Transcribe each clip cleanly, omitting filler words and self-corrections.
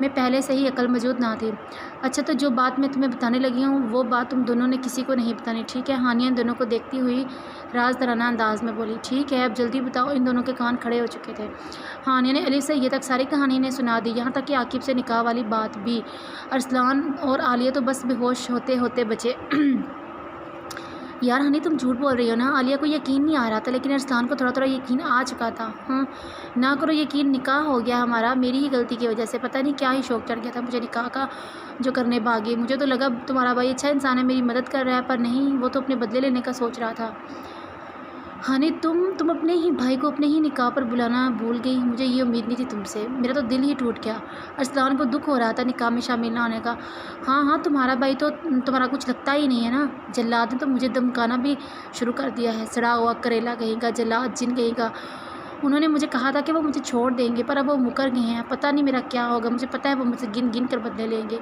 میں پہلے سے ہی عقل موجود نہ تھی۔ اچھا تو جو بات میں تمہیں بتانے لگی ہوں وہ بات تم دونوں نے کسی کو نہیں بتانی، ٹھیک ہے؟ ہانیہ ان دونوں کو دیکھتی ہوئی راز دارانہ انداز میں بولی۔ ٹھیک ہے اب جلدی بتاؤ۔ ان دونوں کے کان کھڑے ہو چکے تھے۔ ہانیہ نے الف سے یہ تک ساری کہانی انہیں سنا دی، یہاں تک کہ عاقب سے نکاح والی بات بھی۔ ارسلان اور عالیہ تو بس بے ہوش ہوتے ہوتے بچے۔ یار ہنی تم جھوٹ بول رہی ہو نا؟ عالیہ کو یقین نہیں آ رہا تھا لیکن ارسلان کو تھوڑا تھوڑا یقین آ چکا تھا۔ ہاں نہ کرو یقین، نکاح ہو گیا ہمارا میری ہی غلطی کی وجہ سے، پتہ نہیں کیا ہی شوق چڑھ گیا تھا مجھے نکاح کا جو کرنے بھاگی۔ مجھے تو لگا تمہارا بھائی اچھا انسان ہے، میری مدد کر رہا ہے، پر نہیں، وہ تو اپنے بدلے لینے کا سوچ رہا تھا۔ ہنی تم اپنے ہی بھائی کو اپنے ہی نکاح پر بلانا بھول گئی، مجھے یہ امید نہیں تھی تم سے، میرا تو دل ہی ٹوٹ گیا۔ ارسلان کو دکھ ہو رہا تھا نکاح میں شامل نہ ہونے کا۔ ہاں تمہارا بھائی تو تمہارا کچھ لگتا ہی نہیں ہے نا؟ جلاد نے تو مجھے دمکانا بھی شروع کر دیا ہے، سڑا ہوا کریلا کہیں گا، جلاد جن کہیں گا۔ انہوں نے مجھے کہا تھا کہ وہ مجھے چھوڑ دیں گے پر اب وہ مکر گئے ہیں، پتہ نہیں میرا کیا ہوگا، مجھے پتہ ہے وہ مجھ سے گن گن کر بدلے لیں گے۔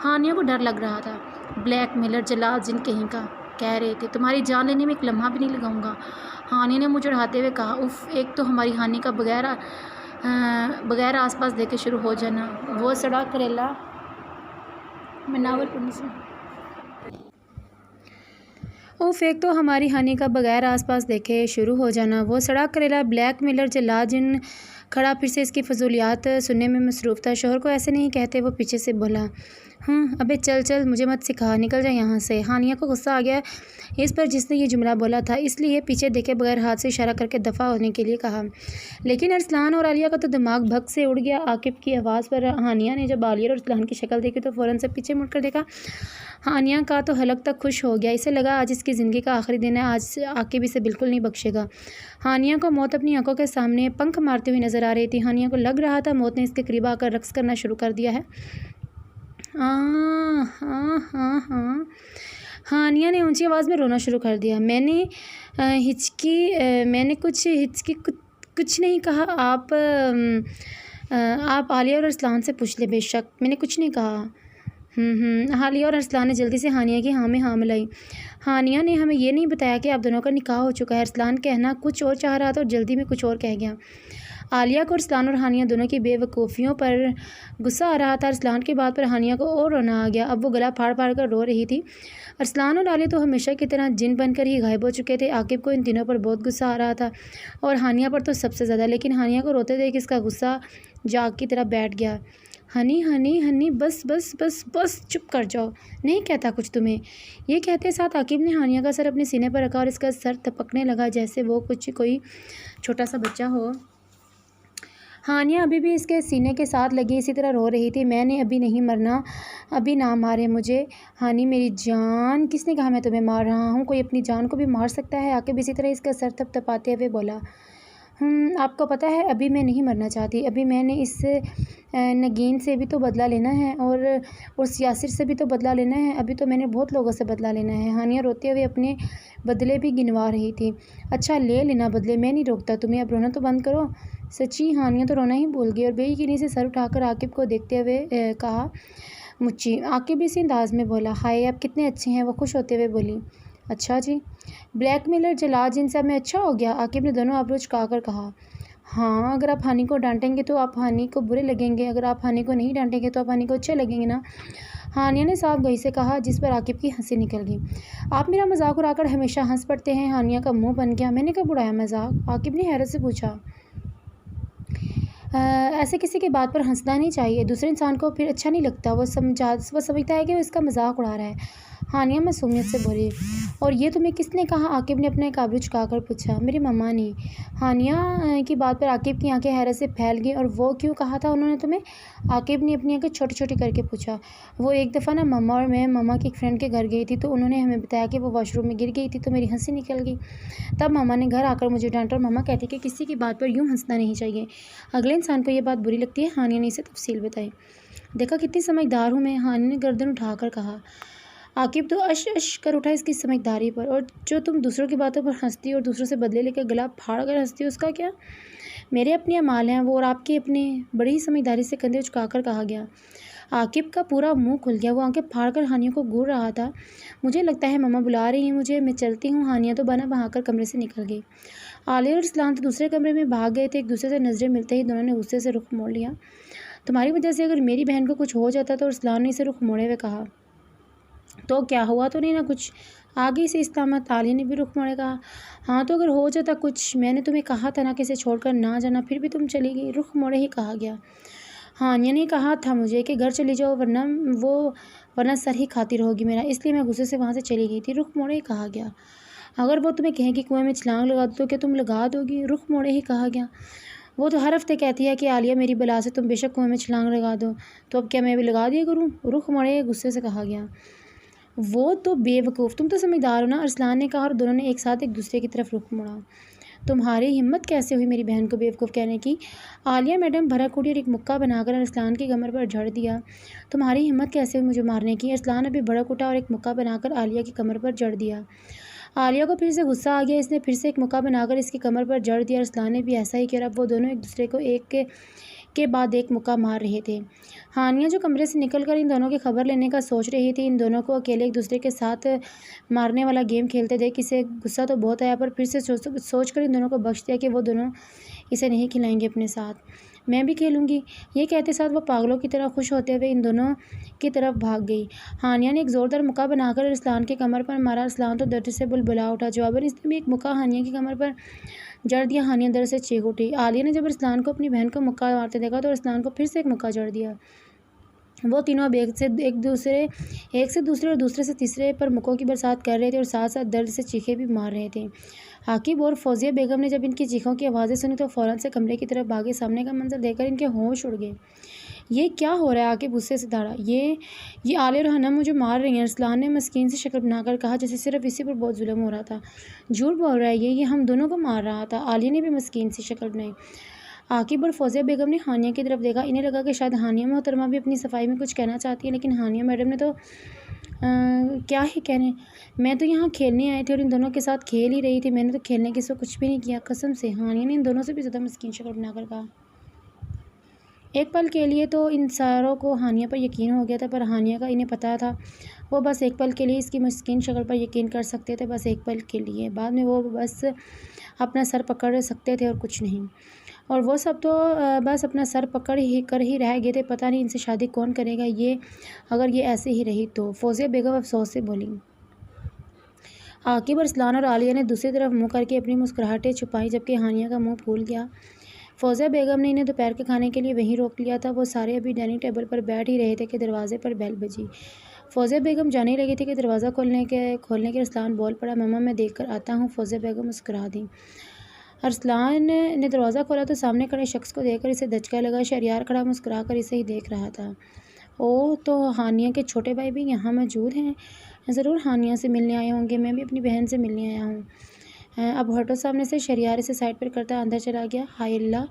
ہانیہ کو ڈر لگ رہا تھا۔ بلیک میلر، جلاد جن کہیں کا کہہ رہے تھے تمہاری جان لینے میں ایک لمحہ بھی نہیں لگاؤں گا، ہانیہ نے مجھے اڑاتے ہوئے کہا۔ اف، ایک تو ہماری ہانی کا بغیر آس پاس دیکھے شروع ہو جانا، وہ سڑا کریلا میں ناول پڑھنے سے ایک تو ہماری ہانی کا بغیر آس پاس دیکھے شروع ہو جانا، وہ سڑا کریلا۔ بلیک میلر، جلاد جن کھڑا پھر سے اس کی فضولیات سننے میں مصروف تھا۔ شوہر کو ایسے نہیں کہتے، وہ پیچھے سے بولا۔ ابے چل مجھے مت سکھا، نکل جا یہاں سے۔ ہانیہ کو غصہ آ گیا اس پر جس نے یہ جملہ بولا تھا، اس لیے پیچھے دیکھے بغیر ہاتھ سے اشارہ کر کے دفع ہونے کے لیے کہا۔ لیکن ارسلان اور عالیہ کا تو دماغ بھگ سے اڑ گیا۔ عاقب کی آواز پر ہانیہ نے جب عالیہ اور ارسلان کی شکل دیکھی تو فوراً سے پیچھے مڑ کر دیکھا۔ ہانیہ کا تو حلق تک خوش ہو گیا، اسے لگا آج اس کی زندگی کا آخری دن ہے، آج عاقب اسے بالکل نہیں بخشے گا۔ ہانیہ کو موت اپنی آنکھوں کے سامنے پنکھ مارتے ہوئی نظر آ رہی تھی۔ ہانیہ کو لگ رہا تھا موت نے اس کے قریب آ کر رقص کرنا شروع کر دیا ہے۔ ہانیہ نے اونچی آواز میں رونا شروع کر دیا۔ میں نے کچھ نہیں کہا، آپ عالیہ اور ارسلان سے پوچھ لیں، بے شک میں نے کچھ نہیں کہا۔ عالیہ اور ارسلان نے جلدی سے ہانیہ کی ہاں میں ہاں ملائی۔ ہانیہ نے ہمیں یہ نہیں بتایا کہ آپ دونوں کا نکاح ہو چکا ہے، ارسلان کہنا کچھ اور چاہ رہا تھا اور جلدی میں کچھ اور کہہ گیا۔ عالیہ کو ارسلان اور ہانیہ دونوں کی بے وقوفیوں پر غصہ آ رہا تھا۔ ارسلان کی بات پر ہانیہ کو اور رونا آ گیا، اب وہ گلا پھاڑ پھاڑ کر رو رہی تھی۔ ارسلان اور عالیہ تو ہمیشہ کی طرح جن بن کر ہی غائب ہو چکے تھے۔ عاقب کو ان تینوں پر بہت غصہ آ رہا تھا اور ہانیہ پر تو سب سے زیادہ، لیکن ہانیہ کو روتے دیکھ اس کا غصہ جاگ کی طرح بیٹھ گیا۔ ہنی بس چپ کر جاؤ، نہیں کہتا کچھ تمہیں۔ یہ کہتے ساتھ عاقب نے ہانیہ کا سر اپنے سینے پر رکھا اور اس کا سر تپکنے لگا جیسے وہ کوئی چھوٹا سا بچہ ہو۔ ہانیہ ابھی بھی اس کے سینے کے ساتھ لگی اسی طرح رو رہی تھی۔ میں نے ابھی نہیں مرنا، ابھی نہ مارے مجھے ہانی میری جان۔ کس نے کہا میں تمہیں مار رہا ہوں؟ کوئی اپنی جان کو بھی مار سکتا ہے؟ عاقب اسی طرح اس کا سر تپاتے ہوئے بولا۔ آپ کو پتہ ہے ابھی میں نہیں مرنا چاہتی، ابھی میں نے اس نگین سے بھی تو بدلہ لینا ہے اور سیاسر سے بھی تو بدلہ لینا ہے، ابھی تو میں نے بہت لوگوں سے بدلہ لینا ہے۔ ہانیہ روتے ہوئے اپنے بدلے بھی گنوا رہی تھی۔ اچھا لے لینا بدلے، میں نہیں روکتا تمہیں، اب رونا تو بند کرو۔ سچی؟ ہانیہ تو رونا ہی بھول گئی اور بے یقینی سے سر اٹھا کر عاقب کو دیکھتے ہوئے کہا مچی۔ عاقب اسی انداز میں بولا، ہائے آپ کتنے اچھے ہیں، وہ خوش ہوتے ہوئے بولی۔ اچھا جی؟ بلیک میلر، جلاد جن سے اب میں اچھا ہو گیا؟ عاقب نے دونوں ابرو چکا کر کہا۔ ہاں اگر آپ ہانی کو ڈانٹیں گے تو آپ ہانی کو برے لگیں گے، اگر آپ ہانی کو نہیں ڈانٹیں گے تو آپ ہانی کو اچھے لگیں گے نا؟ ہانیہ نے صاف گوئی سے کہا جس پر عاقب کی ہنسی نکل گئی۔ آپ میرا مذاق اڑا کر ہمیشہ ہنس پڑتے ہیں۔ ہانیہ کا منہ بن گیا۔ میں نے کب اڑایا مذاق؟ عاقب نے حیرت سے پوچھا۔ ایسے کسی کی بات پر ہنسنا نہیں چاہیے، دوسرے انسان کو پھر اچھا نہیں لگتا، وہ سمجھتا ہے کہ وہ اس کا مذاق اڑا رہا ہے۔ ہانیہ معصومیت سے بولی۔ اور یہ تمہیں کس نے کہا؟ عاقب نے اپنے ابرو چکا کر پوچھا۔ میری مما نے۔ ہانیہ کی بات پر عاقب کی آنکھیں حیرت سے پھیل گئیں۔ اور وہ کیوں کہا تھا انہوں نے تمہیں؟ عاقب نے اپنی آنکھیں چھوٹی چھوٹی کر کے پوچھا۔ وہ ایک دفعہ نا مما اور میں مما کی ایک فرینڈ کے گھر گئی تھی تو انہوں نے ہمیں بتایا کہ وہ واش روم میں گر گئی تھی تو میری ہنسی نکل گئی، تب مما نے گھر آ کر مجھے ڈانٹا اور مما کہتی کہ کسی کی بات پر یوں ہنسنا نہیں چاہیے، اگلے انسان کو یہ بات بری لگتی ہے۔ ہانیہ نے اسے تفصیل بتائی۔ دیکھا کتنی سمجھدار ہوں میں، ہانیہ نے گردن اٹھا کر کہا۔ عاقب تو اش کر اٹھا اس کی سمجھداری پر۔ اور جو تم دوسروں کی باتوں پر ہنستی اور دوسروں سے بدلے لے کر گلا پھاڑ کر ہنستی ہو اس کا کیا؟ میرے اپنے اعمال ہیں وہ اور آپ کے اپنے، بڑی ہی سمجھداری سے کندھے اچکا کر کہا گیا۔ عاقب کا پورا منہ کھل گیا، وہ آنکھیں پھاڑ کر ہانیہ کو گھور رہا تھا۔ مجھے لگتا ہے مما بلا رہی ہیں مجھے، میں چلتی ہوں۔ ہانیہ تو بنا بہا کر کمرے سے نکل گئی۔ عالیہ اور ارسلان تو دوسرے کمرے میں بھاگ گئے تھے۔ ایک دوسرے سے نظریں ملتے ہی دونوں نے غصے سے رخ موڑ لیا۔ تمہاری وجہ سے اگر میری بہن کو کچھ ہو جاتا تو ارسلان نے اسے رخ موڑے ہوئے کہا۔ تو کیا ہوا تو نہیں نا کچھ؟ آگے سے استعمال عالیہ نے بھی رخ موڑے کہا۔ ہاں تو اگر ہو جاتا کچھ، میں نے تمہیں کہا تھا نا کہ اسے چھوڑ کر نہ جانا، پھر بھی تم چلی گئی۔ رخ موڑے ہی کہا گیا۔ ہانیہ نے کہا تھا مجھے کہ گھر چلی جاؤ ورنہ سر ہی کھاتی رہو گی میرا، اس لیے میں غصے سے وہاں سے چلی گئی تھی۔ رخ موڑے ہی کہا گیا۔ اگر وہ تمہیں کہیں کہ کنویں میں چھلانگ لگا دو تو کیا تم لگا دو گی؟ رخ موڑے ہی کہا گیا۔ وہ تو ہر ہفتے کہتی ہے کہ عالیہ میری بلا سے تم بے شک کنویں میں چھلانگ لگا دو، تو اب کیا میں بھی لگا دیا کروں؟ رخ موڑے غصے سے کہا گیا۔ وہ تو بے وقوف، تم تو سمجھدار ہو نا، ارسلان نے کہا، اور دونوں نے ایک ساتھ ایک دوسرے کی طرف رخ موڑا۔ تمہاری ہمت کیسے ہوئی میری بہن کو بے وقوف کہنے کی؟ عالیہ میڈم بھڑک اٹھی اور ایک مکہ بنا کر ارسلان کی کمر پر جھڑ دیا۔ تمہاری ہمت کیسے ہوئی مجھے مارنے کی؟ ارسلان ابھی بھڑک اٹھا اور ایک مکہ بنا کر عالیہ کی کمر پر جھڑ دیا۔ عالیہ کو پھر سے غصہ آ گیا، اس نے پھر سے ایک مکہ بنا کر اس کی کمر پر جھڑ دیا۔ ارسلان نے بھی ایسا ہی کیا اور اب وہ دونوں ایک دوسرے کو ایک کے بعد ایک مکہ مار رہے تھے۔ ہانیہ جو کمرے سے نکل کر ان دونوں کی خبر لینے کا سوچ رہی تھی، ان دونوں کو اکیلے ایک دوسرے کے ساتھ مارنے والا گیم کھیلتے دیکھ اسے غصہ تو بہت آیا، پر پھر سے سوچ کر ان دونوں کو بخش دیا کہ وہ دونوں اسے نہیں کھلائیں گے اپنے ساتھ، میں بھی کھیلوں گی۔ یہ کہتے ساتھ وہ پاگلوں کی طرح خوش ہوتے ہوئے ان دونوں کی طرف بھاگ گئی۔ ہانیہ نے ایک زوردار مکہ بنا کر ارسلان کی کمر پر مارا۔ ارسلان تو درد سے بلبلا اٹھا، جواباً اس نے بھی ایک مکہ ہانیہ کی کمر پر جڑ دیا۔ ہانیہ درد سے چیخ اٹھی۔ عالیہ نے جب ارسلان کو اپنی بہن کو مکہ مارتے دیکھا تو ارسلان کو پھر سے ایک مکہ جڑ دیا۔ وہ تینوں اب ایک سے دوسرے اور دوسرے سے تیسرے پر مکوں کی برسات کر رہے تھے اور ساتھ ساتھ درد سے چیخیں بھی مار رہے تھے۔ عاقب اور فوزیہ بیگم نے جب ان کی چیخوں کی آوازیں سنی تو فوراً سے کمرے کی طرف بھاگے۔ سامنے کا منظر دیکھ کر ان کے ہوش اڑ گئے۔ یہ کیا ہو رہا ہے؟ عاقب غصے سے دھاڑا۔ یہ عالیہ اور حنا مجھے مار رہی ہیں، ارسلان نے مسکین سی شکل بنا کر کہا، جیسے صرف اسی پر بہت ظلم ہو رہا تھا۔ جھوٹ بول رہا ہے یہ ہم دونوں کو مار رہا تھا، عالیہ نے بھی مسکین سی شکل بنائی۔ عاقب اور فوزیہ بیگم نے ہانیہ کی طرف دیکھا۔ انہیں لگا کہ شاید ہانیہ محترمہ بھی اپنی صفائی میں کچھ کہنا چاہتی ہے، لیکن ہانیہ میڈم نے تو کیا ہی کہنے، میں تو یہاں کھیلنے آئے تھے اور ان دونوں کے ساتھ کھیل ہی رہی تھی، میں نے تو کھیلنے کے سوا کچھ بھی نہیں کیا، قسم سے، ہانیہ نے ان دونوں سے بھی زیادہ مسکین شکل بنا کر کہا۔ ایک پل کے لیے تو ان ساروں کو ہانیہ پر یقین ہو گیا تھا، پر ہانیہ کا انہیں پتہ تھا وہ بس ایک پل کے لیے اس کی مسکین شکل پر یقین کر سکتے تھے، بس ایک پل کے لیے، بعد میں وہ بس اپنا سر پکڑ سکتے تھے اور کچھ نہیں، اور وہ سب تو بس اپنا سر پکڑ کر ہی رہ گئے تھے۔ پتہ نہیں ان سے شادی کون کرے گا اگر یہ ایسے ہی رہی تو، فوزیہ بیگم افسوس سے بولیں۔ عاقب، ارسلان اور عالیہ نے دوسری طرف منہ کر کے اپنی مسکراہٹیں چھپائیں، جبکہ ہانیہ کا منہ پھول گیا۔ فوزیہ بیگم نے انہیں دوپہر کے کھانے کے لیے وہیں روک لیا تھا۔ وہ سارے ابھی ڈائننگ ٹیبل پر بیٹھ ہی رہے تھے کہ دروازے پر بیل بجی۔ فوزیہ بیگم جانے لگی تھی کہ دروازہ کھولنے کے ارسلان بول پڑا، مما میں دیکھ کر آتا ہوں۔ فوزیہ بیگم مسکرا دیں۔ ارسلان نے دروازہ کھولا تو سامنے کھڑے شخص کو دیکھ کر اسے دھچکا لگا۔ شہریار کھڑا مسکرا کر اسے ہی دیکھ رہا تھا۔ اوہ، تو ہانیہ کے چھوٹے بھائی بھی یہاں موجود ہیں؟ ضرور ہانیہ سے ملنے آئے ہوں گے، میں بھی اپنی بہن سے ملنے آیا ہوں۔ اب ہٹو سامنے سے، شہریار اسے سائڈ پر کرتا اندر چلا گیا۔ ہائے اللہ،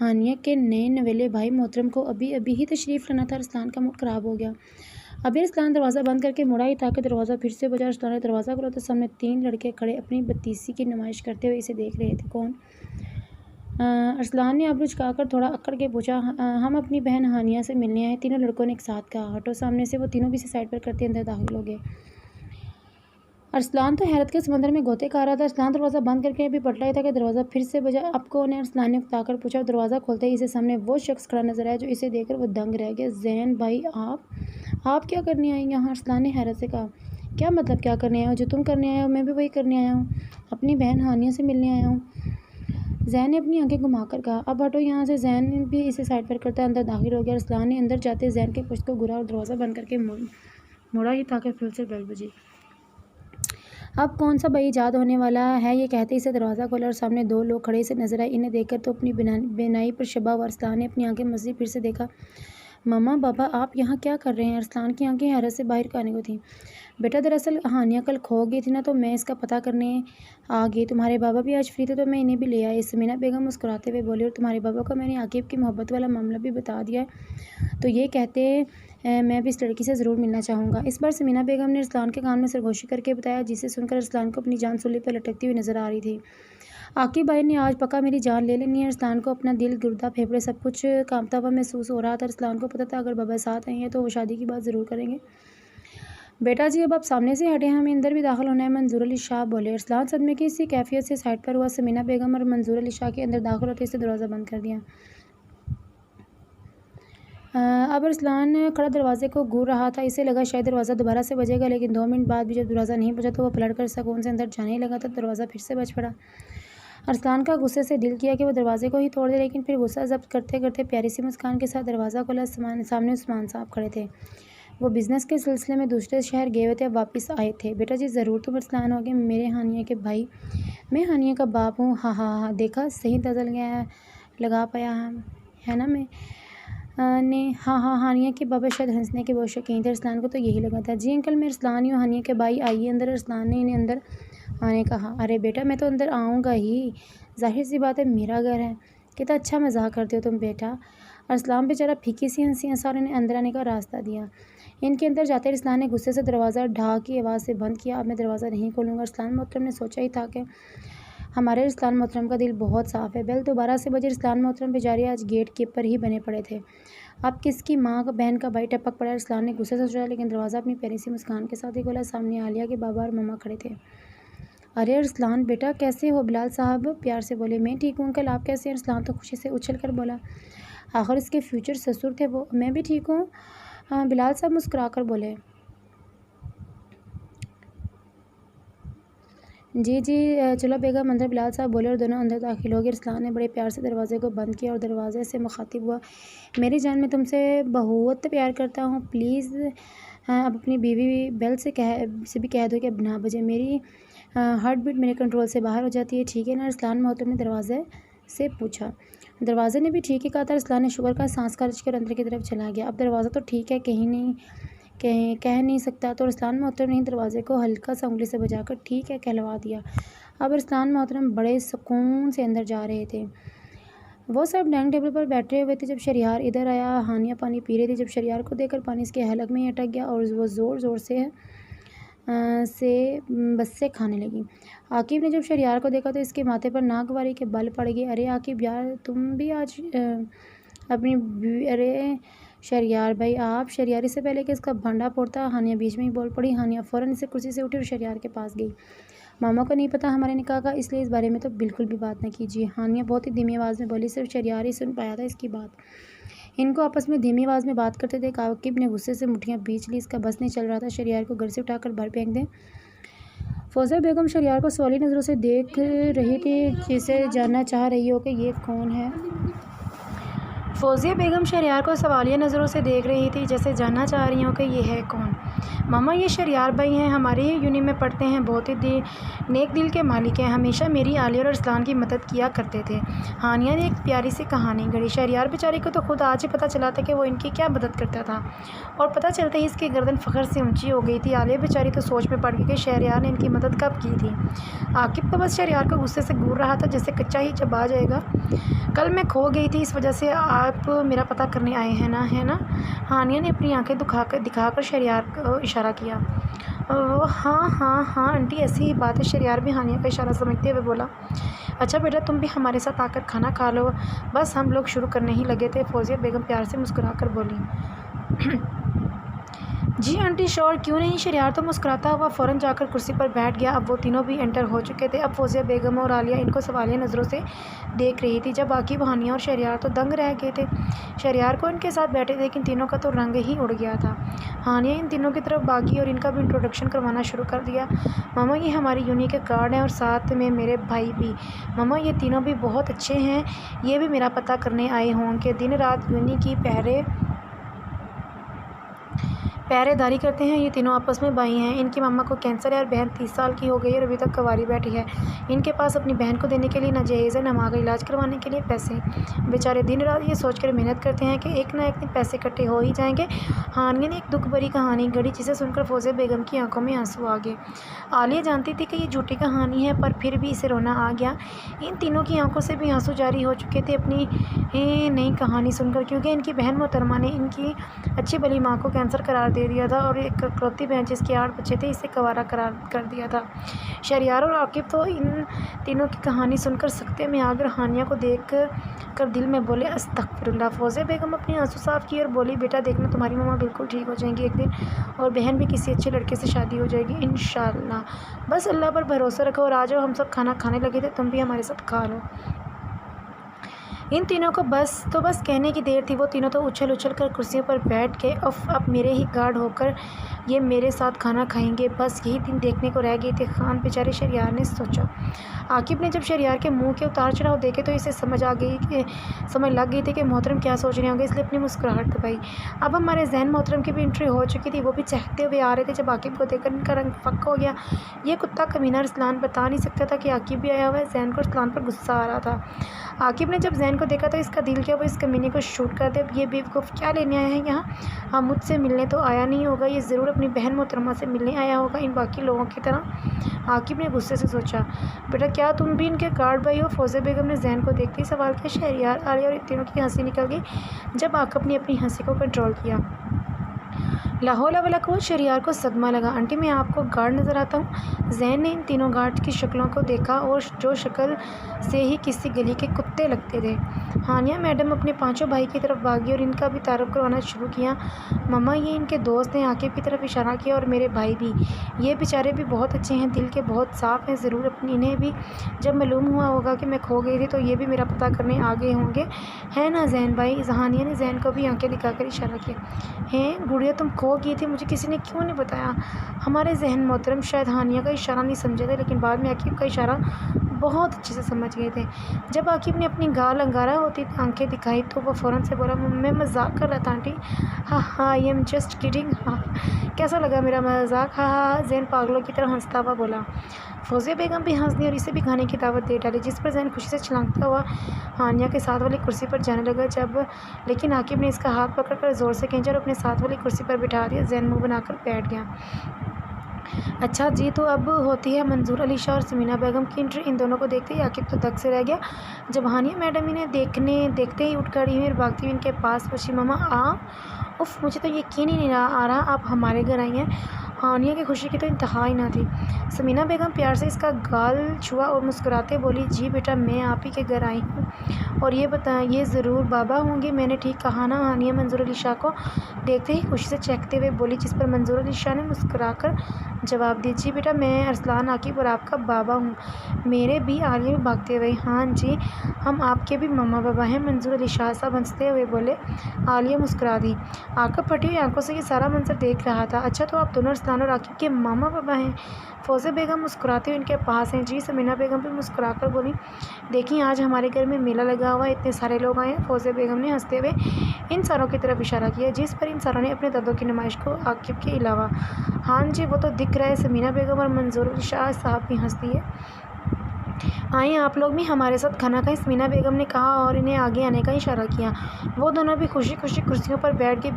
ہانیہ کے نئے نویلے بھائی محترم کو ابھی ہی تشریف لانا تھا۔ ارسلان کا موڈ خراب ہو گیا۔ ابھی ارسلان دروازہ بند کر کے مڑا ہی تھا کہ دروازہ پھر سے بجا۔ ارسلان نے دروازہ کھولا تو سامنے 3 لڑکے کھڑے اپنی بدتیسی کی نمائش کرتے ہوئے اسے دیکھ رہے تھے۔ کون؟ ارسلان نے ابرو جھکا کر تھوڑا اکڑ کے پوچھا۔ ہم اپنی بہن ہانیہ سے ملنے آئے، تینوں لڑکوں نے ایک ساتھ کہا۔ ہٹو سامنے سے، وہ تینوں بھی اسے سائڈ پر کرتے اندر داخل ہو گئے۔ ارسلان تو حیرت کے سمندر میں غوطے کھا رہا تھا۔ ارسلان دروازہ بند کر کے ابھی پلٹا ہی تھا کہ دروازہ پھر سے بجا۔ اب کون ہے؟ ارسلان نے اکتا کر پوچھا، اور دروازہ کھولتے ہی اسے سامنے وہ شخص کھڑا نظر آیا جو اسے دیکھ کر وہ دنگ رہ گیا۔ زین بھائی، آپ کیا کرنے آئے یہاں؟ ارسلان نے حیرت سے کہا۔ کیا مطلب کیا کرنے آئے ہو؟ جو تم کرنے آئے ہو میں بھی وہی کرنے آیا ہوں، اپنی بہن ہانیہ سے ملنے آیا ہوں، زین نے اپنی آنکھیں گھما کر کہا۔ اب ہٹو یہاں سے، زین بھی اسے سائڈ پر کرتا اندر داخل ہو گیا۔ ارسلان نے اندر جاتے زین کے پشت کو گھورا اور دروازہ بند کر کے مڑا ہی تھا کہ پھر سے بیل بجی۔ اب کون سا بھائی ایجاد ہونے والا ہے؟ یہ کہتے ہی اسے دروازہ کھولا اور سامنے 2 لوگ کھڑے سے نظر آئے۔ انہیں دیکھ کر تو اپنی بینائی پر شبہ ہوا۔ ارسلان نے اپنی آنکھیں مزید پھر سے دیکھا۔ مما، بابا، آپ یہاں کیا کر رہے ہیں؟ ارسلان کی آنکھیں حیرت سے باہر آنے کو تھیں۔ بیٹا، دراصل ہانیہ کل کھو گئی تھی نا، تو میں اس کا پتہ کرنے آ گئی۔ تمہارے بابا بھی آج فری تھے تو میں انہیں بھی لے آئی، سمینا بیگم مسکراتے ہوئے بولی۔ اور تمہارے بابا کو میں نے عاقب کی محبت والا معاملہ بھی بتا دیا ہے، تو یہ کہتے میں بھی اس لڑکی سے ضرور ملنا چاہوں گا۔ اس بار سمینا بیگم نے ارسلان کے کان میں سرگوشی کر کے بتایا، جسے سن کر ارسلان کو اپنی جان سولی پر لٹکتی ہوئی نظر آ رہی تھی۔ عاقب بھائی نے آج پکا میری جان لے لینی ہے۔ ارسلان کو اپنا دل، گردہ، پھیپھڑے سب کچھ کانپتا ہوا محسوس ہو رہا تھا۔ ارسلان کو پتہ تھا اگر بابا ساتھ آئے ہیں تو وہ شادی کی بات ضرور کریں گے۔ بیٹا جی، اب آپ سامنے سے ہٹیں، ہمیں اندر بھی داخل ہونا ہے، منظور علی شاہ بولے۔ ارسلان صدمے کی سی کیفیت سے سائڈ پر ہوا۔ سمینا بیگم اور منظور علی شاہ کے اندر داخل ہوتے اسے دروازہ بند کر دیا۔ اب ارسلان کھڑا دروازے کو گھور رہا تھا۔ اسے لگا شاید دروازہ دوبارہ سے بجے گا، لیکن 2 منٹ بعد بھی جب دروازہ نہیں بجا تو وہ پلٹ کر سکون سے اندر جانے لگا تو دروازہ پھر سے بج پڑا۔ ارسلان کا غصے سے دل کیا کہ وہ دروازے کو ہی توڑ دے، لیکن پھر غصہ ضبط کرتے کرتے پیاری سی مسکان کے ساتھ دروازہ کھولا۔ سامنے عثمان صاحب کھڑے تھے۔ وہ بزنس کے سلسلے میں دوسرے شہر گئے ہوئے تھے، اب واپس آئے تھے۔ بیٹا جی ضرور تم ارسلان ہوگے، میرے ہانیہ کے بھائی۔ میں ہانیہ کا باپ ہوں۔ ہاں ہاں ہاں، دیکھا صحیح اندازہ لگا پایا ہے نا میں نے؟ ہاں ہاں، ہانیہ کے بابا شاید ہنسنے کے بہت شوقین تھے، ارسلان کو تو یہی لگا تھا۔ جی انکل، میں ارسلان ہی ہوں، ہانیہ کے بھائی، آئیے اندر۔ ارسلان نے انہیں اندر آنے کہا۔ ارے بیٹا میں تو اندر آؤں گا ہی، ظاہر سی بات ہے میرا گھر ہے۔ کتنا اچھا مزاح کرتے ہو تم بیٹا۔ ارسلان بیچارہ پھیکی سی ہنسی ہنسا اور انہیں اندر آنے کا راستہ دیا۔ ان کے اندر جاتے ارسلان نے غصے سے دروازہ ڈھا کی آواز سے بند کیا۔ اب میں دروازہ نہیں کھولوں گا۔ ارسلان محترم نے سوچا ہی تھا کہ ہمارے ارسلان محترم کا دل بہت صاف ہے۔ بیل دوبارہ سے بجی۔ ارسلان محترم بیچارے آج گیٹ کیپر ہی بنے پڑے تھے۔ اب کس کی ماں کا بہن کا بھائی ٹپک پڑا؟ ارسلان نے غصے سے سوچا، لیکن دروازہ اپنی پیاری سی مسکان کے ساتھ ہی کھولا۔ سامنے عالیہ کے بابا اور مما کھڑے تھے۔ ارے ارسلان بیٹا کیسے ہو؟ بلال صاحب پیار سے بولے۔ میں ٹھیک ہوں انکل، آپ کیسے ہیں؟ ارسلان تو خوشی سے اچھل کر بولا۔ آخر اس کے فیوچر سسر تھے وہ۔ میں بھی ٹھیک ہوں، بلال صاحب مسکرا کر بولے۔ جی جی چلو بیگم اندر، بلال صاحب بولے اور دونوں اندر داخل ہو گئے۔ ارسلان نے بڑے پیار سے دروازے کو بند کیا اور دروازے سے مخاطب ہوا۔ میری جان میں تم سے بہت پیار کرتا ہوں، پلیز اب اپنی بیوی بیل سے بھی کہہ دو کہ اب نہ بجے، میری ہارٹ بیٹ میرے کنٹرول سے باہر ہو جاتی ہے، ٹھیک ہے نا؟ ارسلان محترم نے دروازے سے پوچھا۔ دروازے نے بھی ٹھیک ہی کہا تھا۔ ارسلان نے شکر کا سانس خارج کر اندر کی طرف چلا گیا۔ اب دروازہ تو ٹھیک ہے، کہہ نہیں سکتا تو ارسلان محترم نے دروازے کو ہلکا سا انگلی سے بجا کر ٹھیک ہے کہلوا دیا۔ اب ارسلان محترم بڑے سکون سے اندر جا رہے تھے۔ وہ سب ڈائننگ ٹیبل پر بیٹھے ہوئے تھے جب شہریار ادھر آیا۔ ہانیہ پانی پی رہی تھی جب شہریار کو دیکھ کر پانی اس کے حلق میں ہی اٹک گیا اور وہ زور زور سے بس سے کھانے لگی۔ عاقب نے جب شہریار کو دیکھا تو اس کے ماتھے پر ناگواری کے بل پڑ گئے۔ ارے عاقب یار تم بھی آج اپنی ارے شہریار بھائی آپ، شہریار اس سے پہلے کہ اس کا بھانڈا پھوڑتا ہانیہ بیچ میں ہی بول پڑی۔ ہانیہ فوراً اسے کرسی سے اٹھی اور شہریار کے پاس گئی۔ ماما کو نہیں پتہ ہمارے نکاح کا، اس لیے اس بارے میں تو بالکل بھی بات نہ کیجیے، ہانیہ بہت ہی دھیمی آواز میں بولی۔ صرف شہریار ہی سن پایا تھا اس کی بات۔ ان کو آپس میں دھیمی آواز میں بات کرتے دیکھ عاقب نے غصے سے مٹھیاں بھینچ لی۔ اس کا بس نہیں چل رہا تھا شہریار کو گھر سے اٹھا کر باہر پھینک دیں۔ فوزیہ بیگم شہریار کو سوالی نظروں سے دیکھ رہی تھی، جسے جاننا چاہ رہی ہو کہ یہ کون ہے۔ فوزیہ بیگم شہریار کو سوالیہ نظروں سے دیکھ رہی تھی، جیسے جاننا چاہ رہی ہوں کہ یہ ہے کون۔ ماما یہ شہریار بھائی ہیں، ہماری ہی یونین میں پڑھتے ہیں، بہت ہی نیک دل کے مالک ہیں، ہمیشہ میری عالیہ اور ارسلان کی مدد کیا کرتے تھے۔ ہانیہ نے ایک پیاری سی کہانی گھڑی۔ شہریار بیچاری کو تو خود آج ہی پتہ چلا تھا کہ وہ ان کی کیا مدد کرتا تھا، اور پتہ چلتے ہی اس کی گردن فخر سے اونچی ہو گئی تھی۔ عالیہ بیچاری تو سوچ میں پڑ گئی کہ شہریار نے ان کی مدد کب کی تھی۔ عاقب تو بس شہریار کو غصے سے گھور رہا تھا جیسے کچا ہی جب آ جائے گا۔ کل میں کھو گئی تھی، اس وجہ سے آپ میرا پتہ کرنے آئے ہیں نا، ہے نا؟ ہانیہ نے اپنی آنکھیں دکھا کر شہریار کو اشارہ کیا۔ ہاں ہاں ہاں آنٹی ایسی ہی بات ہے، شہریار بھی ہانیہ کا اشارہ سمجھتے ہوئے بولا۔ اچھا بیٹا تم بھی ہمارے ساتھ آ کر کھانا کھا لو، بس ہم لوگ شروع کرنے ہی لگے تھے، فوزیہ بیگم پیار سے مسکرا کر بولی۔ جی آنٹی شور کیوں نہیں، شہریار تو مسکراتا ہوا فوراً جا کر کرسی پر بیٹھ گیا۔ اب وہ تینوں بھی انٹر ہو چکے تھے۔ اب فوزیہ بیگم اور عالیہ ان کو سوالیہ نظروں سے دیکھ رہی تھی، جب عاقب، ہانیہ اور شہریار تو دنگ رہ گئے تھے۔ شہریار کو ان کے ساتھ بیٹھے دیکھ ان تینوں کا تو رنگ ہی اڑ گیا تھا۔ ہانیہ ان تینوں کی طرف بھاگی اور ان کا بھی انٹروڈکشن کروانا شروع کر دیا۔ ماما یہ ہماری یونین کے کارڈ ہیں اور ساتھ میں میرے بھائی بھی۔ ماما یہ تینوں بھی بہت اچھے ہیں، یہ بھی میرا پتہ کرنے آئے ہوں کہ دن رات یونین کی پہرے داری کرتے ہیں، یہ تینوں آپس میں بھائی ہیں۔ ان کی ماما کو کینسر ہے اور بہن 30 سال کی ہو گئی اور ابھی تک کنواری بیٹھی ہے۔ ان کے پاس اپنی بہن کو دینے کے لیے نہ جہیز ہے نہ ماں کا علاج کروانے کے لیے پیسے۔ بیچارے دن رات یہ سوچ کر محنت کرتے ہیں کہ ایک نہ ایک دن پیسے اکٹھے ہو ہی جائیں گے۔ ہانیہ نے ایک دکھ بھری کہانی گھڑی، جسے سن کر فوزیہ بیگم کی آنکھوں میں آنسو آ گئے۔ عالیہ جانتی تھی کہ یہ جھوٹی کہانی ہے، پر پھر بھی اسے رونا آ گیا۔ ان تینوں کی آنکھوں سے بھی آنسو جاری ہو چکے تھے اپنی نئی کہانی سن کر، کیونکہ ان کی بہن محترمہ نے ان کی اچھی بھلی ماں کو کینسر قرار دے دیا تھا اور ایک اکلوتی بہن جس کے 8 بچے تھے اسے کنوارا قرار کر دیا تھا۔ شہریار اور عاقب تو ان تینوں کی کہانی سن کر سکتے میں آ کر ہانیہ کو دیکھ کر دل میں بولے استغفر اللہ۔ فوزیہ بیگم اپنی آنسو صاف کی اور بولی بیٹا دیکھنا تمہاری ماما بالکل ٹھیک ہو جائیں گی ایک دن، اور بہن بھی کسی اچھے لڑکے سے شادی ہو جائے گی انشاءاللہ، بس اللہ پر بھروسہ رکھو اور آ جاؤ، ہم سب کھانا کھانے لگے تھے، تم بھی ہمارے ساتھ کھا لو۔ ان تینوں کو بس کہنے کی دیر تھی، وہ تینوں تو اچھل اچھل کر کرسیوں پر بیٹھ گئے۔ اب میرے ہی گارڈ ہو کر یہ میرے ساتھ کھانا کھائیں گے، بس یہی دن دیکھنے کو رہ گئے تھے۔ خان بیچارے شہریار نے سوچا۔ عاقب نے جب شہریار کے منہ کے اتار چڑھاؤ دیکھے تو اسے سمجھ لگ گئی تھی کہ محترم کیا سوچ رہے ہوں گے، اس لیے اپنی مسکراہٹ دبائی۔ اب ہمارے ذہن محترم کی بھی انٹری ہو چکی تھی، وہ بھی چہکتے ہوئے آ رہے تھے۔ جب عاقب کو دیکھ کر ان کا رنگ فک ہو گیا۔ یہ کتا کمینہ ارسلان بتا نہیں سکتا تھا کہ عاقب بھی آیا ہوا ہے۔ زین کو ارسلان پر غصہ آ رہا تھا۔ عاقب نے جب زین کو دیکھا تو اس کا دل کیا وہ اس کمینے کو شوٹ کر دے۔ اب یہ بیوقوف کیا لینے آیا ہے یہاں؟ ہاں، مجھ سے ملنے تو آیا نہیں ہوگا، یہ ضرور اپنی بہن محترمہ سے ملنے آیا ہوگا، ان باقی لوگوں کی طرح۔ عاقب نے غصے سے سوچا، بیٹا کیا تم بھی ان کے گارڈ بھائی ہو؟ فوزیہ بیگم نے زین کو دیکھتے ہی سوال کیا۔ شہریار، عالیہ اور ان تینوں کی ہنسی نکل گئی جب عاقب نے اپنی ہنسی کو کنٹرول کیا۔ لا حول ولا قوت! شہریار کو صدمہ لگا۔ آنٹی میں آپ کو گارڈ نظر آتا ہوں؟ زین نے ان تینوں گارڈ کی شکلوں کو دیکھا اور جو شکل سے ہی کسی گلی کے کتے لگتے تھے۔ ہانیہ میڈم اپنے پانچوں بھائی کی طرف بھاگی اور ان کا بھی تعارف کروانا شروع کیا۔ مما یہ ان کے دوست ہیں۔ عاقب کی طرف اشارہ کیا، اور میرے بھائی بھی، یہ بیچارے بھی بہت اچھے ہیں، دل کے بہت صاف ہیں، ضرور انہیں بھی جب معلوم ہوا ہوگا کہ میں کھو گئی تھی تو یہ بھی میرا پتہ کرنے آ گئے ہوں گے، ہے نا زین بھائی؟ ہانیہ نے زین کو بھی آنکھیں دکھا کر اشارہ کیا۔ ہیں گڑیا، تم کھو گئی تھی، مجھے کسی نے کیوں نہیں بتایا؟ ہمارے ذہن محترم شاید ہانیہ کا اشارہ نہیں سمجھے تھے، لیکن بعد میں عاقب کا اشارہ بہت اچھے سے سمجھ گئے تھے۔ جب عاقب نے اپنی گال انگارہ ہوتی آنکھیں دکھائی تو وہ فوراً سے بولا، میں مذاق کر رہا تھا آنٹی، ہاں آئی ایم جسٹ کڈنگ۔ ہاں، کیسا لگا میرا مذاق؟ ہاں، زین پاگلوں کی طرح ہنستا ہوا بولا۔ فوزیہ بیگم بھی ہنس دی اور اسے بھی کھانے کی دعوت دے ڈالی، جس پر زین خوشی سے چھلانگتا ہوا ہانیہ کے ساتھ والی کرسی پر جانے لگا۔ لیکن عاقب نے اس کا ہاتھ پکڑ کر زور سے کھینچا اور اپنے ساتھ والی کرسی پر بٹھا دیا۔ زین منہ بنا کر بیٹھ گیا۔ اچھا جی، تو اب ہوتی ہے منظور علی شاہ اور ثمینہ بیگم کی انٹری۔ ان دونوں کو دیکھتے ہی عاقب تو دنگ سے رہ گیا۔ جب ہانیہ میڈم انہیں دیکھتے ہی اٹھ کھڑی ہوئی اور بھاگتی ہوئی ان کے پاس پہنچی۔ مما اف، مجھے تو یقین ہی نہیں آ رہا آپ ہمارے گھر آئی ہیں۔ ہانیہ کی خوشی کی تو انتہا ہی نہ تھی۔ ثمینہ بیگم پیار سے اس کا گال چھوا اور مسکراتے بولی، جی بیٹا میں آپ ہی کے گھر آئی ہوں، اور یہ بتائیں یہ ضرور بابا ہوں گے، میں نے ٹھیک کہا نا؟ ہانیہ منظور علی شاہ کو دیکھتے ہی خوشی سے چہکتے ہوئے بولی، جس پر منظور علی شاہ نے مسکرا کر جواب دیا، جی بیٹا میں ارسلان عاقب اور آپ کا بابا ہوں۔ میرے بھی؟ عالیہ بھی بھاگتے ہوئے، ہاں جی، ہم آپ کے بھی ماما بابا ہیں، منظور علی شاہ صاحب ہنستے ہوئے بولے۔ عالیہ مسکرا دی۔ عاقب پھٹی ہوئی آنکھوں سے یہ سارا منظر دیکھ رہا تھا۔ اچھا، تو آپ دونوں ارسلان اور عاقب کے ماما بابا ہیں؟ فوزیہ بیگم مسکراتے ہوئے ان کے پاس ہیں۔ جی، ثمینہ بیگم بھی مسکرا کر بولی، دیکھیں آج ہمارے گھر میں میلہ لگا ہوا ہے، اتنے سارے لوگ آئے ہیں۔ فوزیہ بیگم نے ہنستے ہوئے ان ساروں کی طرف اشارہ کیا، جس پر ان ساروں نے اپنے دردوں کی نمائش کو عاقب کے علاوہ، ہاں جی وہ تو دکھ رہا ہے۔ ثمینہ بیگم اور منظور علی شاہ صاحب بھی ہنس دیے۔ آئیں آپ لوگ بھی ہمارے ساتھ کھانا کھائیں، ثمینہ بیگم نے کہا اور انہیں آگے آنے کا اشارہ کیا۔ وہ دونوں بھی خوشی خوشی کرسیوں پر بیٹھ گئے۔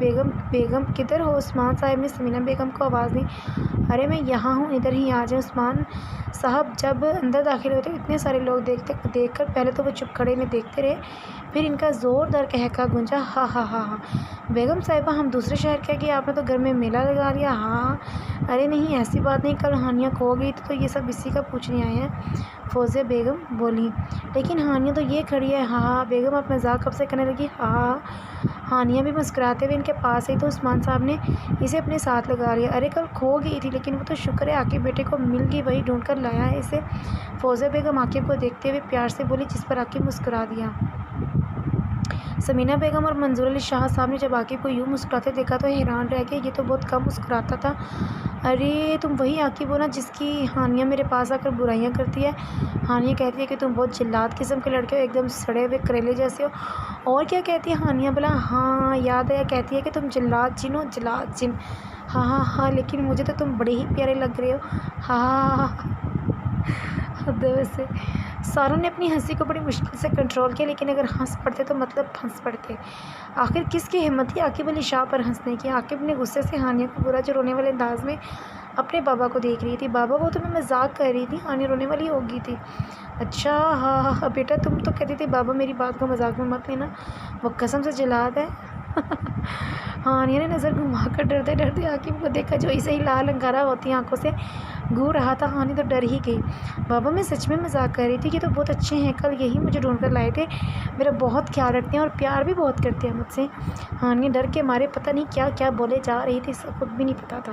بیگم کدھر ہو؟ عثمان صاحب نے ثمینہ بیگم کو آواز دی۔ ارے میں یہاں ہوں، ادھر ہی آ جائیں۔ عثمان صاحب جب اندر داخل ہوئے تو اتنے سارے لوگ دیکھ کر پہلے تو وہ چپ کھڑے میں دیکھتے رہے، پھر ان کا زوردار قہقہ گونجا، ہاں ہاں ہاں ہاں۔ بیگم صاحبہ ہم دوسرے شہر کیا کہ آپ نے تو گھر میں میلہ لگا لیا؟ ہاں، ارے نہیں ایسی بات نہیں، کل ہانیہ کھو گئی تھی تو یہ سب اسی کا پوچھنے آئے ہیں، فوزیہ بیگم بولی۔ لیکن ہانیہ تو یہ کھڑی ہے۔ ہاں ہاں۔ بیگم آپ مذاق کب سے کرنے لگی؟ ہاں۔ ہانیہ بھی مسکراتے ہوئے ان کے پاس آئی تو عثمان صاحب نے اسے اپنے ساتھ لگا لیا۔ ارے کل کھو گئی تھی، لیکن وہ تو شکر ہے عاقب بیٹے کو مل گئی، وہی ڈھونڈ کر لایا ہے اسے۔ فوزیہ بیگم عاقب کو دیکھتے ہوئے پیار سے بولی، جس پر عاقب مسکرا دیا۔ ثمینہ بیگم اور منظور علی شاہ صاحب نے جب عاقب کو یوں مسکراتے دیکھا تو حیران رہ گئے، یہ تو بہت کم مسکراتا تھا۔ ارے تم وہی عاقب ہو نا جس کی ہانیہ میرے پاس آ کر برائیاں کرتی ہے؟ ہانیہ کہتی ہے کہ تم بہت جلاد قسم کے لڑکے ہو، ایک دم سڑے ہوئے کریلے جیسے ہو۔ اور کیا کہتی ہے ہانیہ بھلا؟ ہاں یاد ہے، کہتی ہے کہ تم جلاد جن ہو، جلاد جن۔ ہاں ہاں ہاں، لیکن مجھے تو تم بڑے ہی پیارے لگ رہے ہو۔ ہاں ویسے ساروں نے اپنی ہنسی کو بڑی مشکل سے کنٹرول کیا، لیکن اگر ہنس پڑتے تو مطلب ہنس پڑتے۔ آخر کس کی ہمت تھی عاقب علی شاہ پر ہنسنے کی؟ عاقب نے غصے سے ہانیہ کو برا جو رونے والے انداز میں اپنے بابا کو دیکھ رہی تھی۔ بابا وہ تو میں مذاق کر رہی تھی، ہانیہ رونے والی ہو گئی تھی۔ اچھا ہاں ہاں بیٹا، تم تو کہتی تھی بابا میری بات کو مذاق میں مت لینا، وہ قسم سے جلاد ہے۔ ہانیہ نے نظر گھما کر ڈرتے ڈرتے عاقب کو دیکھا جو اسے ہی لال انگارہ ہوتی آنکھوں سے گھور رہا تھا۔ ہانیہ تو ڈر ہی گئی۔ بابا میں سچ میں مذاق کر رہی تھی، یہ تو بہت اچھے ہیں، کل یہی مجھے ڈھونڈ کر لائے تھے، میرا بہت خیال رکھتے ہیں اور پیار بھی بہت کرتے ہیں مجھ سے۔ ہانیہ ڈر کے مارے پتہ نہیں کیا کیا بولے جا رہی تھی، اسے خود بھی نہیں پتہ تھا۔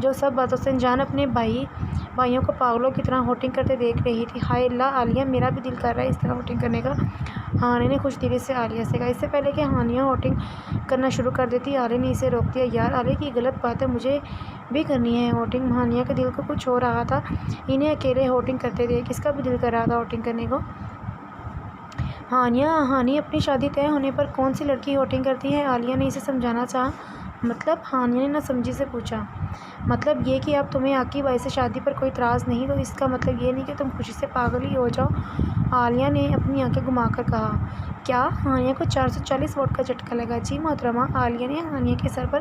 جو سب باتوں سے انجان اپنے بھائیوں کو پاگلوں کی طرح ہوٹنگ کرتے دیکھ رہی تھی۔ ہائے اللہ عالیہ، میرا بھی دل کر رہا ہے اس طرح ہوٹنگ کرنے کا، ہانیہ نے خوش دلی سے عالیہ سے کہا۔ اس سے پہلے کہ ہانیہ ہوٹنگ کرنا شروع کر دیتی، عالیہ نے اسے روک دیا۔ یار عالیہ، کی غلط بات ہے، مجھے بھی کرنی ہے ہوٹنگ۔ ہانیہ کے دل کو کچھ ہو رہا تھا، انہیں اکیلے ہوٹنگ کرتے دیکھ اس کا بھی دل کر رہا تھا ہوٹنگ کرنے کو۔ ہانیہ اپنی شادی طے ہونے پر کون سی لڑکی ہوٹنگ کرتی ہے؟ عالیہ نے اسے سمجھانا چاہا۔ مطلب؟ ہانیہ نے نہ سمجھی سے پوچھا۔ مطلب یہ کہ اب تمہیں عاقب بھائی سے شادی پر کوئی اعتراض نہیں، تو اس کا مطلب یہ نہیں کہ تم خوشی سے پاگل ہی ہو جاؤ، عالیہ نے اپنی آنکھیں گھما کر کہا۔ کیا؟ ہانیہ کو 440 واٹ کا جھٹکا لگا۔ جی محترمہ، عالیہ نے ہانیہ کے سر پر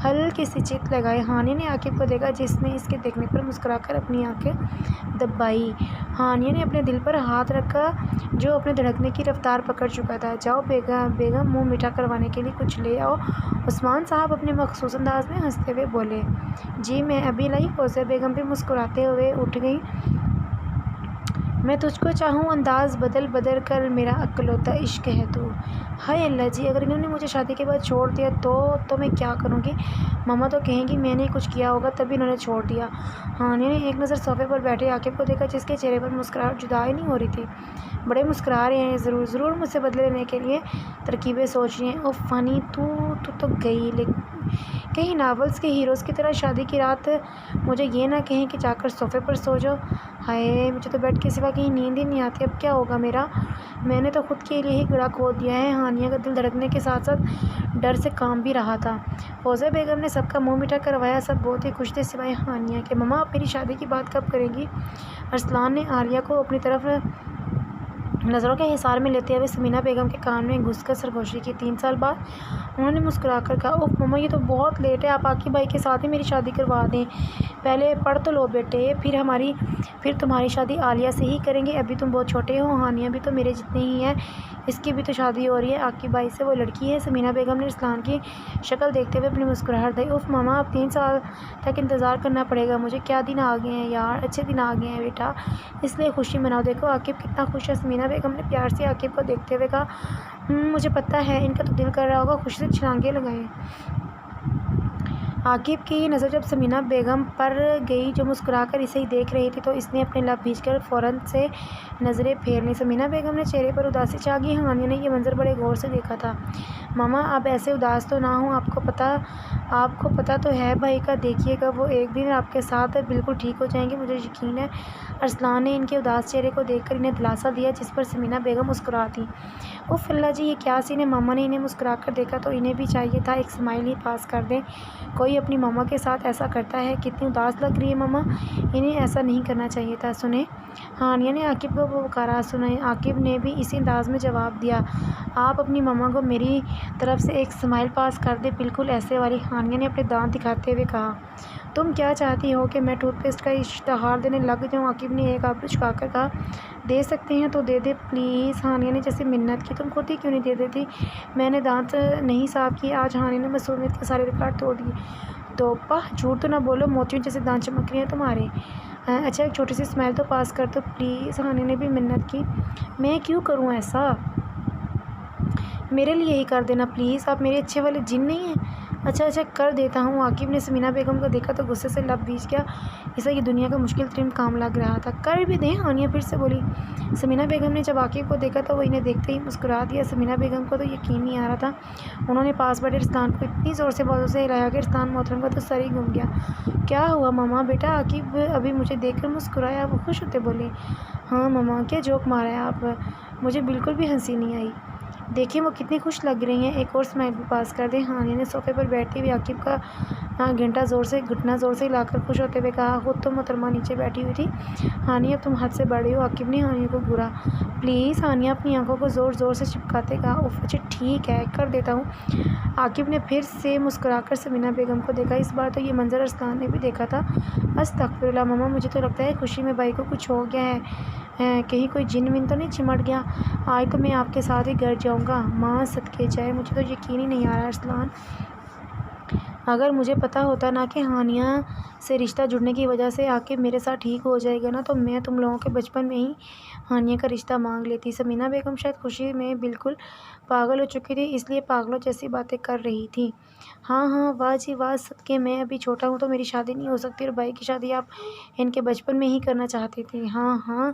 ہلکی سی چیخ لگائی۔ ہانیہ نے عاقب کو دیکھا، جس نے اس کے دیکھنے پر مسکرا کر اپنی آنکھیں دبائی۔ ہانیہ نے اپنے دل پر ہاتھ رکھا جو اپنے دھڑکنے کی رفتار پکڑ چکا تھا۔ جاؤ بیگم، منہ میٹھا کروانے کے لیے کچھ لے آؤ، عثمان صاحب اپنے مخصوص انداز میں ہنستے ہوئے بولے۔ جی میں ابھی لائی۔ فوزیہ بیگم بھی مسکراتے ہوئے اٹھ گئیں۔ میں تجھ کو چاہوں انداز بدل کر، میرا اکلوتا عشق ہے تو۔ ہائے اللہ جی، اگر انہوں نے مجھے شادی کے بعد چھوڑ دیا تو میں کیا کروں گی؟ ماما تو کہیں گی میں نے کچھ کیا ہوگا تبھی انہوں نے چھوڑ دیا۔ ہانیہ نے ایک نظر صوفے پر بیٹھے عاقب کو دیکھا، جس کے چہرے پر مسکراہٹ جدا ہی نہیں ہو رہی تھی۔ بڑے مسکرا رہے ہیں، ضرور مجھ سے بدلے لینے کے لیے ترکیبیں سوچ رہی ہیں۔ اوف فانی، تو گئی کہیں ناولز کے ہیروز کی طرح شادی کی رات مجھے یہ نہ کہیں کہ جا کر صوفے پر سو جاؤ۔ ہائے، مجھے تو بیڈ کے سوا کہیں نیند ہی نہیں آتی، اب کیا ہوگا میرا؟ میں نے تو خود کے لیے ہی گڑھا کھود دیا ہے۔ ہانیہ کا دل دھڑکنے کے ساتھ ساتھ ڈر سے کام بھی رہا تھا۔ فوزیہ بیگم نے سب کا منہ میٹھا کروایا، سب بہت ہی خوش تھے سوائے ہانیہ کے۔ ماما، آپ میری شادی کی بات کب کریں گی؟ ارسلان نے عالیہ کو اپنی طرف نظروں کے حصار میں لیتے ہوئے سمینہ بیگم کے کان میں گھس کر سرگوشی کی۔ 3 سال بعد؟ انہوں نے مسکرا کر کہا۔ اوف ماما، یہ تو بہت لیٹ ہے، آپ عاقب بھائی کے ساتھ ہی میری شادی کروا دیں۔ پہلے پڑھ تو لو بیٹے، پھر تمہاری شادی عالیہ سے ہی کریں گے، ابھی تم بہت چھوٹے ہو، ہانیہ بھی تو میرے جتنی ہی ہے، اس کی بھی تو شادی ہو رہی ہے عاقب بھائی سے، وہ لڑکی ہے۔ سمینہ بیگم نے ارسلان کی شکل دیکھتے ہوئے اپنی مسکراہٹ دی۔ اوف ماما، اب 3 سال تک انتظار کرنا پڑے گا مجھے، کیا دن آ گئے ہیں یار، اچھے دن آ گئے ہیں بیٹا، اس لیے خوشی مناؤ، دیکھو عاقب کتنا خوش ہے۔ سمینہ بیگم نے پیار سے عاقب کو دیکھتے ہوئے کہا۔ مجھے پتہ ہے، ان کا تو دل کر رہا ہوگا خوشی سے چھلانگیں لگائیں۔ عاقب کی نظر جب سمینہ بیگم پر گئی جو مسکرا کر اسے ہی دیکھ رہی تھی، تو اس نے اپنے لب بھیج کر فوراً سے نظریں پھیر لیں۔ سمینہ بیگم نے چہرے پر اداسی چھا گئی۔ ہانیہ نے یہ منظر بڑے غور سے دیکھا تھا۔ ماما، اب ایسے اداس تو نہ ہوں، آپ کو پتہ تو ہے بھائی کا، دیکھیے گا وہ ایک دن آپ کے ساتھ بالکل ٹھیک ہو جائیں گے، مجھے یقین ہے۔ ارسلان نے ان کے اداس چہرے کو دیکھ کر انہیں دلاسا دیا، جس پر سمینہ بیگم مسکرا دیں۔ اوف اللہ جی، یہ کیا سین ہے؟ ماما نے انہیں مسکرا کر دیکھا تو انہیں بھی چاہیے تھا ایک اسمائل ہی پاس کر دیں، کوئی اپنی ماما کے ساتھ ایسا کرتا ہے؟ کتنی اداس لگ رہی ہے ماما، انہیں ایسا نہیں کرنا چاہیے تھا۔ سنیں، ہانیہ نے عاقب کو پکارا۔ سنیں، عاقب نے بھی اسی انداز میں جواب دیا۔ آپ اپنی ماما کو میری طرف سے ایک اسمائل پاس کر دیں، بالکل ایسے والی۔ ہانیہ نے اپنے دانت دکھاتے ہوئے کہا۔ تم کیا چاہتی ہو کہ میں ٹوتھ پیسٹ کا اشتہار دینے لگ جاؤں؟ عاقب نے ایک آبرو جھکا کر کہا۔ دے سکتے ہیں تو دے دے پلیز، ہانیہ نے جیسے منت کی۔ تم خود ہی کیوں نہیں دے دیتی؟ میں نے دانت نہیں صاف کیے آج۔ ہانیہ نے معصومیت کے سارے ریکارڈ توڑ دیے۔ توبہ، جھوٹ تو نہ بولو، موتیوں جیسے دانت چمک رہے ہیں تمہارے۔ اچھا، ایک چھوٹی سی اسمائل تو پاس کر دو پلیز، ہانیہ نے بھی منت کی۔ میں کیوں کروں ایسا؟ میرے لیے ہی کر دینا پلیز، آپ میرے اچھے والے جن نہیں ہیں۔ اچھا کر دیتا ہوں۔ عاقب نے سمینہ بیگم کو دیکھا تو غصے سے لب بھیج گیا، اسے یہ دنیا کا مشکل ترین کام لگ رہا تھا۔ کر بھی دیں، ہانیہ پھر سے بولی۔ سمینہ بیگم نے جب عاقب کو دیکھا تو وہ انہیں دیکھتے ہی مسکرا دیا۔ سمینہ بیگم کو تو یقین نہیں آ رہا تھا، انہوں نے پاس بیٹھے ارسلان کو اتنی زور سے بازو سے ہلایا کہ ارسلان محترم کا تو سر ہی گھوم گیا۔ کیا ہوا ماما؟ بیٹا عاقب ابھی مجھے دیکھ کر مسکرایا، وہ خوش ہوتے بولے۔ ہاں ماما، کیا جوک مارا ہے آپ، مجھے بالکل بھی ہنسی نہیں آئی، دیکھیں وہ کتنی خوش لگ رہی ہیں، ایک اور اسمائل بھی پاس کر دیں۔ ہانیہ نے صوفے پر بیٹھتے ہوئے عاقب کا گھٹنا زور سے ہلا کر خوش ہوتے ہوئے کہا۔ خود تو محترمہ نیچے بیٹھی ہوئی تھی۔ ہانیہ تم حد سے بڑی ہو، عاقب نے ہانیہ کو گھورا۔ پلیز، ہانیہ اپنی آنکھوں کو زور سے چپکاتے کہا۔ اوف، اچھا ٹھیک ہے، کر دیتا ہوں۔ عاقب نے پھر سے مسکرا کر سمینہ بیگم کو دیکھا، اس بار تو یہ منظر ارسلان نے بھی دیکھا تھا۔ استغفراللہ ماما، مجھے تو لگتا ہے خوشی میں بھائی کو کچھ ہو گیا ہے، کہیں کوئی جن ون تو نہیں چمٹ گیا، آج تو میں آپ کے ساتھ ہی گھر جاؤں گا۔ ماں صدقے جائے، مجھے تو یقین ہی نہیں آ رہا ارسلان۔ اگر مجھے پتہ ہوتا نا کہ ہانیہ سے رشتہ جڑنے کی وجہ سے عاقب میرے ساتھ ٹھیک ہو جائے گا نا تو میں تم لوگوں کے بچپن میں ہی ہانیہ کا رشتہ مانگ لیتی۔ سمینہ بیگم شاید خوشی میں بالکل پاگل ہو چکی تھی، اس لیے پاگلوں جیسی باتیں کر رہی تھی۔ ہاں ہاں، واہ جی واہ، صدقے میں ابھی چھوٹا ہوں تو میری شادی نہیں ہو سکتی اور بھائی کی شادی آپ ان کے بچپن میں ہی کرنا چاہتی تھی۔ ہاں ہاں،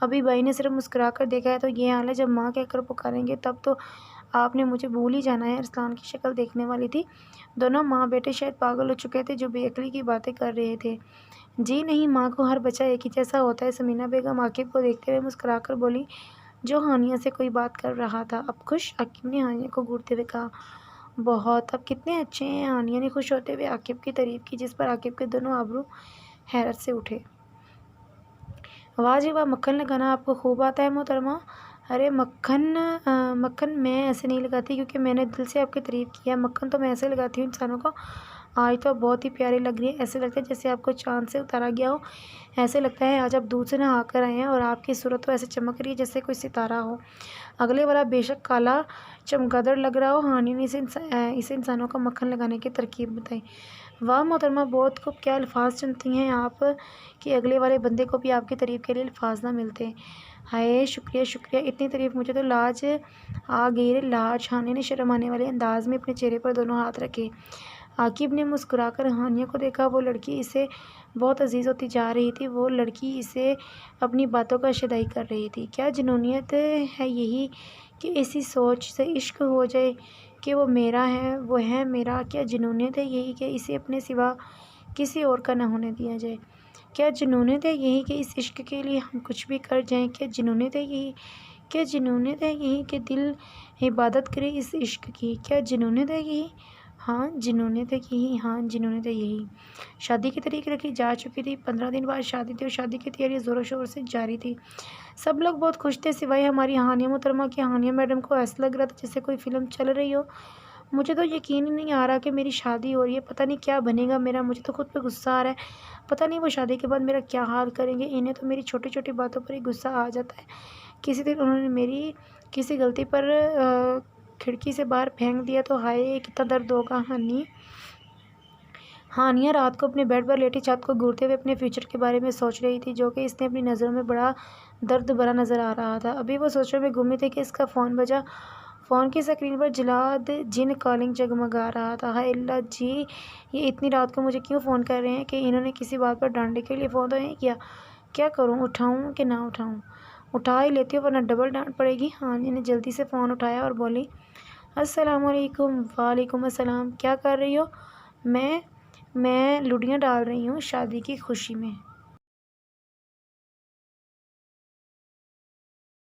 ابھی بھائی نے صرف مسکرا کر دیکھا ہے تو یہ حال ہے، جب ماں کہہ کر پکاریں گے تب تو آپ نے مجھے بھول ہی جانا ہے۔ ارسلان کی شکل دیکھنے والی تھی۔ دونوں ماں بیٹے شاید پاگل ہو چکے تھے جو بے عقلی کی باتیں کر رہے تھے۔ جی نہیں، ماں کو ہر بچہ ایک ہی جیسا ہوتا ہے۔ سمینہ بیگم عاقب کو دیکھتے ہوئے مسکرا کر بولی جو ہانیہ سے کوئی بات کر رہا تھا۔ اب خوش؟ عاقب نے ہانیہ کو گھورتے ہوئے کہا۔ بہت، اب کتنے اچھے ہیں، ہانیہ نے خوش ہوتے ہوئے عاقب کی تعریف کی، جس پر عاقب کے دونوں ابرو حیرت سے اٹھے۔ واہ جی واہ، مکھن لگانا آپ کو خوب آتا ہے محترمہ۔ ارے مکھن میں ایسے نہیں لگاتی کیونکہ میں نے دل سے آپ کی تعریف کی ہے۔ مکھن تو میں ایسے لگاتی ہوں انسانوں کو۔ آج تو آپ بہت ہی پیارے لگ رہی ہیں، ایسے لگتا ہے جیسے آپ کو چاند سے اتارا گیا ہو۔ ایسے لگتا ہے آج آپ دودھ سے نہا کر آئے ہیں اور آپ کی صورت تو ایسے چمک رہی ہے جیسے کوئی ستارہ ہو۔ اگلے والا بے شک کالا چمگادڑ لگ رہا ہو۔ ہانیہ نے اسے انسانوں کو مکھن لگانے کی ترکیب بتائی۔ واہ محترمہ، بہت خوب، کیا الفاظ چنتی ہیں آپ کہ اگلے والے بندے کو بھی آپ کی تعریف کے لیے الفاظ نہ ملتے۔ ہائے شکریہ شکریہ، اتنی تعریف، مجھے تو لاج آ گئی رے لاج۔ ہانیہ نے شرم آنے والے انداز میں اپنے چہرے پر دونوں ہاتھ رکھے۔ عاقب نے مسکرا کر ہانیہ کو دیکھا۔ وہ لڑکی اسے بہت عزیز ہوتی جا رہی تھی، وہ لڑکی اسے اپنی باتوں کا شیدائی کر رہی تھی۔ کیا جنونیت ہے یہی کہ ایسی سوچ سے عشق ہو جائے کہ وہ میرا ہے، وہ ہے میرا؟ کیا جنونیت ہے یہی کہ اسے اپنے سوا کسی اور کا نہ ہونے دیا جائے؟ کیا جنونیت ہے یہی کہ اس عشق کے لیے ہم کچھ بھی کر جائیں؟ کیا جنونیت ہے یہی؟ کیا جنونیت ہے یہی کہ دل عبادت کرے اس عشق کی؟ کیا جنونیت ہے یہی؟ ہاں جنونیت ہے یہی، ہاں جنونیت ہے یہی۔ شادی کی تاریخ رکھی جا چکی تھی۔ 15 دن بعد شادی تھی اور شادی کی تیاری زور و شور سے جاری تھی۔ سب لوگ بہت خوش تھے سوائے ہماری ہانیہ محترمہ کے۔ ہانیہ میڈم کو ایسا لگ رہا تھا جیسے کوئی فلم چل رہی ہو۔ مجھے تو یقین ہی نہیں آ رہا کہ میری شادی ہو رہی ہے، پتہ نہیں کیا بنے گا میرا، مجھے تو خود پہ غصہ آ رہا ہے۔ پتہ نہیں وہ شادی کے بعد میرا کیا حال کریں گے، انہیں تو میری چھوٹی چھوٹی باتوں پر ہی غصہ آ جاتا ہے۔ کسی دن انہوں نے میری کسی غلطی پر کھڑکی سے باہر پھینک دیا تو ہائے کتنا درد ہوگا۔ ہانیہ رات کو اپنے بیڈ پر لیٹی چھت کو گھورتے ہوئے اپنے فیوچر کے بارے میں سوچ رہی تھی جو کہ اس نے اپنی نظروں میں بڑا درد بھرا نظر آ رہا تھا۔ ابھی وہ سوچوں میں گم تھی کہ اس کا فون بجا۔ فون کی اسکرین پر جلاد جن کالنگ جگمگا رہا تھا۔ ہائے اللہ جی، یہ اتنی رات کو مجھے کیوں فون کر رہے ہیں کہ انہوں نے کسی بات پر ڈانٹنے کے لیے فون تو نہیں کیا؟ کیا کروں، اٹھاؤں کہ نہ اٹھاؤں؟ اٹھا ہی لیتی ہوں ورنہ ڈبل ڈانٹ پڑے گی۔ ہانیہ نے جلدی سے فون اٹھایا اور بولی السلام علیکم۔ وعلیکم السلام، کیا کر رہی ہو؟ میں لڈیاں ڈال رہی ہوں شادی کی خوشی میں۔